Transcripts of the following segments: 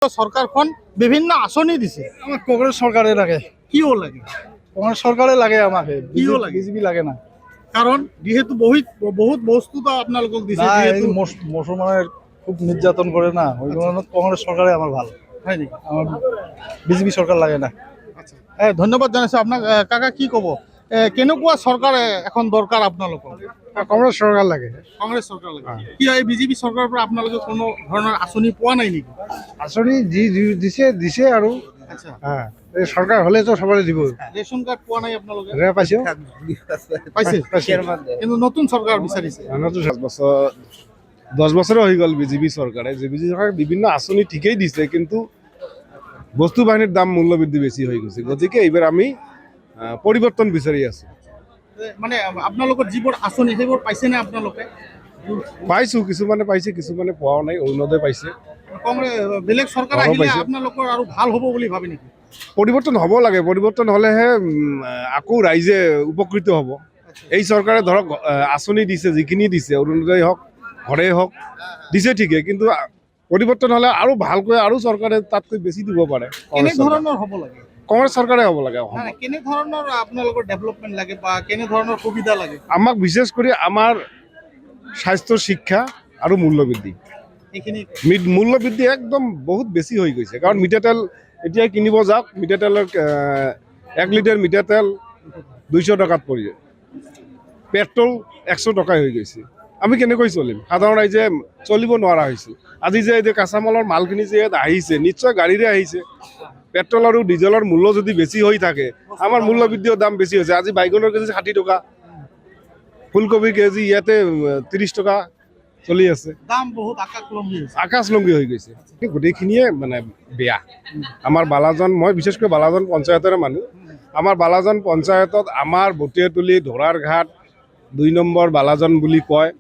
সরকারখন বিভিন্ন আঁচনি দিছে। আমার কংগ্রেস সরকারে লাগে। কিও লাগে? কংগ্রেস সরকারে লাগে আমাকে, কিও লাগে? বিজেপি লাগে না। কারণ যেহেতু বহুত বস্তু তো আপোনালোকক দিছে, না, এই যেহেতু মুসলমানের খুব নির্যাতন করে না, ওই কারণে কংগ্রেস সরকারে আমার ভালো। হয় নেকি? আমার বিজেপি সরকার লাগে না। আচ্ছা, ধন্যবাদ জানাইছো আপোনাক। কাকা কি ক'ব, কেনেকুৱা চৰকাৰ এখন দৰকাৰ আপোনালোকৰ? কংগ্ৰেস সৰকাৰ লাগে। কংগ্ৰেছ চৰকাৰ লাগে। কি হয়, বিজেপি চৰকাৰৰ পৰা আপোনালোকে কোনো ধৰণৰ আঁচনি পোৱা নাই নেকি? আঁচনি দিছে আৰু। আচ্ছা, হ্যাঁ, এই সৰকাৰ হলে তো সবাই দিব। ৰেচন কাৰ্ড পোৱা নাই আপোনালোকে? পাইছো। পাইছে, কিন্তু নতুন চৰকাৰ বিচাৰিছে। 10 বছর হয়ে গেল বিজেপি সরকারে। বিজেপি সরকার বিভিন্ন আঁচনি ঠিকই দিছে, কিন্তু বস্তু বাহিনীর দাম মূল্য বৃদ্ধি বেশি হয়ে গেছে। গতিকে এইবার আমি পরিবর্তন বিচারি আছি। মানে আপোনালোকৰ যিবোৰ আঁচনি সেইবোৰ পাইছেনে আপোনালোকে? পাইছো, কিছুমানে পাইছে, কিছুমানে পোৱাও নাই। অৰুণোদয় পাইছে। বেলেগ চৰকাৰ ঘৰো আহিলে পাইছে। আপোনালোকৰ আৰু ভাল হ'ব বুলি ভাবে নেকি? পরিবর্তন হব লাগে, পরিবর্তন হলেহে আকৌ রাইজে উপকৃত হব। এই সরকারে ধরক আঁচনি দিছে, যিখিনি দিছে, অৰুণোদয় হওক, ঘৰে হওক, দিছে ঠিকই, কিন্তু পৰিবৰ্তন হলে আৰু ভালকৈ আৰু চৰকাৰে তাতকৈ বেছি দিব পাৰে। কেনে ধৰণৰ হ'ব লাগে? কংগ্ৰেস সৰকাৰে হব লাগে। নাই, কেনে ধৰণৰ আপোনালোকৰ ডেভেলপমেণ্ট লাগে বা কেনে ধৰণৰ সুবিধা লাগে? আমাক বিশেষ কৰে আমাৰ স্বাস্থ্য, শিক্ষা আৰু মূল্যবৃদ্ধি। এইখিনি মূল্যবৃদ্ধি একদম বহুত বেছি হৈ গৈছে। কাৰণ মিঠাতেল এতিয়া কিনিব যাওক, মিঠাতেলৰ 1 লিটাৰ মিঠাতেল 200 টকাত পৰি যায়। পেট্ৰল 100 টকাই হৈ গৈছে। আমি কেনেকৈ চলিম? সাধাৰণ ৰাইজে চলিব নোৱাৰা হৈছোঁ। আজি যে এই কাঁচামালৰ মালখিনি যে ইয়াত আহিছে, নিশ্চয় গাড়ীৰে আহিছে। পেট্ৰল আৰু ডিজেলৰ মূল্য যদি বেছি হৈ থাকে, আমাৰ মূল্যবৃদ্ধিৰ দাম বেছি হৈছে। আজি বাইগনৰ কেজি 60 টকা, ফুলকবিৰ কেজি ইয়াতে 30 টকা চলি আছে। দাম বহুত আকাশলংঘী হৈছে। আকাশলংঘী হৈ গৈছে। গোটেইখিনিয়ে মানে বেয়া। আমাৰ বালাজন, মই বিশেষকৈ বালাজন পঞ্চায়তৰে মানুহ। আমাৰ বালাজন পঞ্চায়তত আমাৰ বটিয়াতলি, ধৰাৰ ঘাট, 2 নম্বৰ বালাজন বুলি কয়,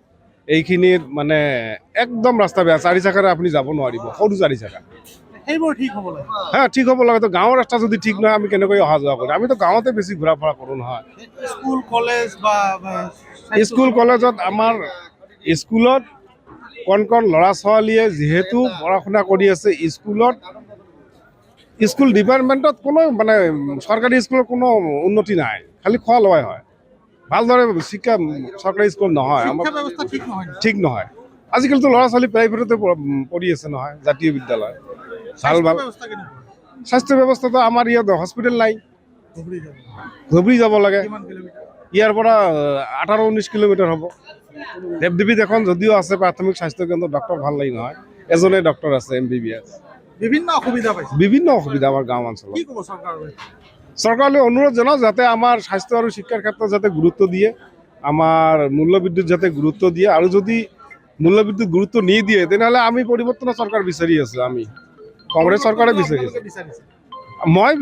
এইখিনিত মানে একদম ৰাস্তা বেয়া। 4 চাকাৰে আপুনি যাব নোৱাৰিব, সৰু 4 চাকা। সেইবোৰ ঠিক হ'ব লাগে। হ্যাঁ, ঠিক হ'ব লাগে। তো গাঁৱৰ ৰাস্তা যদি ঠিক নহয়, আমি কেনেকৈ অহা যোৱা কৰিম? আমিতো গাঁৱতে বেছি ঘূৰা ফুৰা কৰোঁ নহয়। স্কুল কলেজ বা স্কুল কলেজত আমাৰ স্কুলত কণ ল'ৰা ছোৱালীয়ে যিহেতু পঢ়া শুনা কৰি আছে, স্কুল ডিপাৰ্টমেণ্টত কোনো মানে চৰকাৰী স্কুলৰ কোনো উন্নতি নাই, খালি খোৱা লোৱাই হয়। ভালদৰে শিক্ষা চৰকাৰী স্কুল নহয়, আমাৰ শিক্ষা ব্যৱস্থা ঠিক নহয়। ঠিক নহয়। আজিকালিতো ল'ৰা ছোৱালী প্ৰাইভেটতে পঢ়ি আছে নহয়, জাতীয় বিদ্যালয়। ভাল ভাল ব্যৱস্থা কেনেকুৱা? স্বাস্থ্য ব্যৱস্থাটো আমাৰ ইয়াত হস্পিটেল নাই, ধুবুৰী যাব। ধুবুৰী যাব লাগে। কিমান কিলোমিটাৰ? ইয়াৰ পৰা 18-19 কিলোমিটাৰ হ'ব। দেৱদেৱীত এখন যদিও আছে প্ৰাথমিক স্বাস্থ্য কেন্দ্ৰ, ডক্টৰ ভাল লাগি নহয়, এজনে ডক্টৰ আছে MBBS। বিভিন্ন অসুবিধা পাইছে। বিভিন্ন অসুবিধা আমাৰ গাঁও অঞ্চলত। কি ক'ব চৰকাৰলৈ? চৰকাৰলৈ অনুৰোধ জনাওঁ যাতে আমাৰ স্বাস্থ্য আৰু শিক্ষাৰ ক্ষেত্ৰত যাতে গুৰুত্ব দিয়ে, আমাৰ মূল্যবৃদ্ধিত যাতে গুৰুত্ব দিয়ে, আৰু যদি মূল্যবৃদ্ধিত গুৰুত্ব নিদিয়ে তেনেহ'লে আমি পৰিৱৰ্তনৰ চৰকাৰ বিচাৰি আছোঁ। আমি কংগ্ৰেছ চৰকাৰে বিচাৰি আছোঁ। বিচাৰিছে। মই